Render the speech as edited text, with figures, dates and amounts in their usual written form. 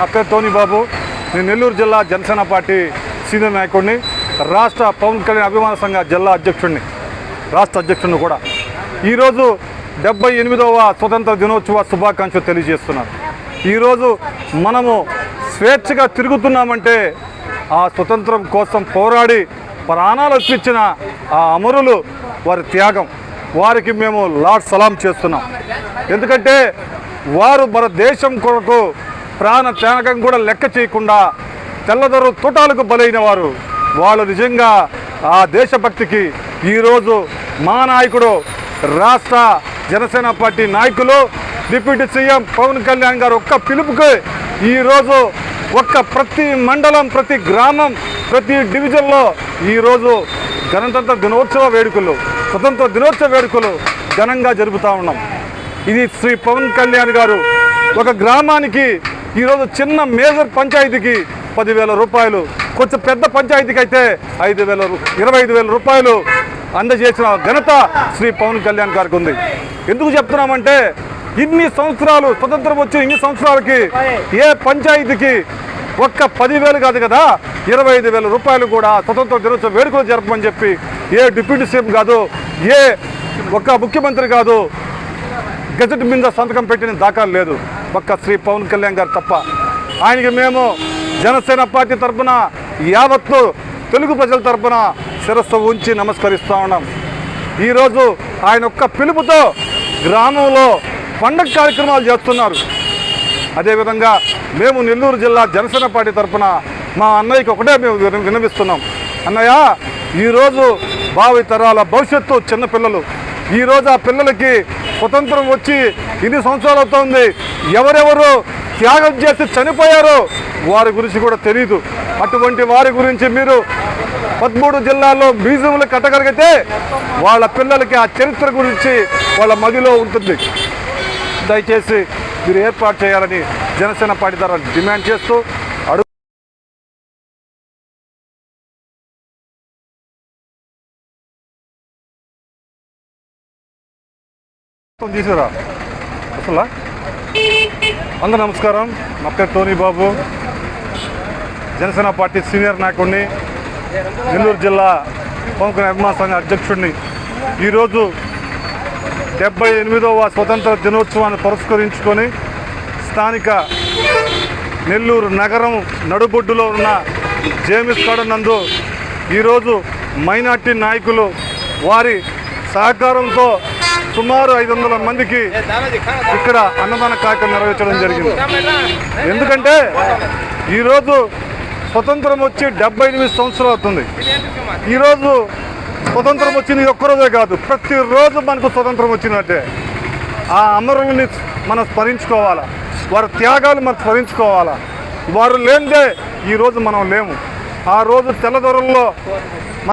నా పేరు టోనీ బాబు. నేను నెల్లూరు జిల్లా జనసేన పార్టీ సీనియర్ నాయకుడిని, రాష్ట్ర పవన్ కళ్యాణ్ అభిమాన సంఘ జిల్లా అధ్యక్షుడిని, రాష్ట్ర అధ్యక్షుడిని కూడా. ఈరోజు 78వ స్వతంత్ర దినోత్సవ శుభాకాంక్షలు తెలియజేస్తున్నాను. ఈరోజు మనము స్వేచ్ఛగా తిరుగుతున్నామంటే ఆ స్వతంత్రం కోసం పోరాడి ప్రాణాలు అర్పించిన ఆ అమరులు వారి త్యాగం, వారికి మేము లార్డ్ సలాం చేస్తున్నాం. ఎందుకంటే వారు మన దేశం కొరకు ప్రాణ త్యాగం కూడా లెక్క చేయకుండా తెల్లదొర తోటాలకు బలైన వారు. వాళ్ళు నిజంగా ఆ దేశభక్తికి ఈరోజు మా నాయకుడు, రాష్ట్ర జనసేన పార్టీ నాయకులు, డిప్యూటీ సీఎం పవన్ కళ్యాణ్ గారు ఒక్క పిలుపుకి ఈరోజు ప్రతి మండలం, ప్రతి గ్రామం, ప్రతి డివిజన్లో ఈరోజు గణతంత్ర దినోత్సవ వేడుకలు, స్వతంత్ర దినోత్సవ వేడుకలు ఘనంగా జరుపుతూ ఉన్నాం. ఇది శ్రీ పవన్ కళ్యాణ్ గారు ఒక గ్రామానికి ఈరోజు చిన్న మేజర్ పంచాయతీకి 10,000 రూపాయలు, కొంచెం పెద్ద పంచాయతీకి అయితే 25,000 రూపాయలు అందజేసిన ఘనత శ్రీ పవన్ కళ్యాణ్ గారికి ఉంది. ఎందుకు చెప్తున్నామంటే ఇన్ని సంవత్సరాలు స్వతంత్రం వచ్చి ఇన్ని సంవత్సరాలకి ఏ పంచాయతీకి 10,000 కాదు కదా, 25,000 రూపాయలు కూడా స్వతంత్ర దినోత్సవ వేడుకలు జరపమని చెప్పి ఏ డిప్యూటీ సీఎం కాదు, ఏ ముఖ్యమంత్రి కాదు గెజెట్ మీద సంతకం పెట్టిన దాఖలు లేదు, శ్రీ పవన్ కళ్యాణ్ గారు తప్ప. ఆయనకి మేము జనసేన పార్టీ తరఫున, యావత్తు తెలుగు ప్రజల తరఫున శిరస్సు ఉంచి నమస్కరిస్తూ ఉన్నాం. ఈరోజు ఆయన పిలుపుతో గ్రామంలో పండగ కార్యక్రమాలు చేస్తున్నారు. అదేవిధంగా మేము నెల్లూరు జిల్లా జనసేన పార్టీ తరఫున మా అన్నయ్యకి ఒకటే మేము విన్నవిస్తున్నాం. అన్నయ్య, ఈరోజు భావి తరాల భవిష్యత్తు చిన్నపిల్లలు. ఈరోజు ఆ పిల్లలకి స్వతంత్రం వచ్చి ఇన్ని సంవత్సరాలు అవుతుంది, ఎవరెవరు త్యాగం చేసి చనిపోయారో వారి గురించి కూడా తెలియదు. అటువంటి వారి గురించి మీరు 13 జిల్లాల్లో మ్యూజియంలు కట్టగలిగితే వాళ్ళ పిల్లలకి ఆ చరిత్ర గురించి వాళ్ళ మదిలో ఉంటుంది. దయచేసి మీరు ఏర్పాటు చేయాలని జనసేన పార్టీ ద్వారా డిమాండ్ చేస్తూ తీసుకురా. అసలు అందరూ నమస్కారం. నా పేరు టోనీ బాబు, జనసేన పార్టీ సీనియర్ నాయకుడిని, నెల్లూరు జిల్లా పవన్ కళ్యాణ్ అభిమాన సంఘ అధ్యక్షుడిని. ఈరోజు 78వ స్వతంత్ర దినోత్సవాన్ని పురస్కరించుకొని స్థానిక నెల్లూరు నగరం నడుబొడ్డులో ఉన్న జేమ్స్ గార్డెన్ నందు ఈరోజు మైనార్టీ నాయకులు వారి సహకారంతో సుమారు 500 మందికి ఇక్కడ అన్నదాన కార్యక్రమం నిర్వహించడం జరిగింది. ఎందుకంటే ఈరోజు స్వతంత్రం వచ్చి 78 సంవత్సరాలు అవుతుంది. ఈరోజు స్వతంత్రం వచ్చింది ఒక్కరోజే కాదు, ప్రతిరోజు మనకు స్వతంత్రం వచ్చినట్టే. ఆ అమరుల్ని మనం స్మరించుకోవాలా, వారి త్యాగాలు మనం స్మరించుకోవాలా. వారు లేనిదే ఈరోజు మనం లేము. ఆ రోజు తెల్లదొరల్లో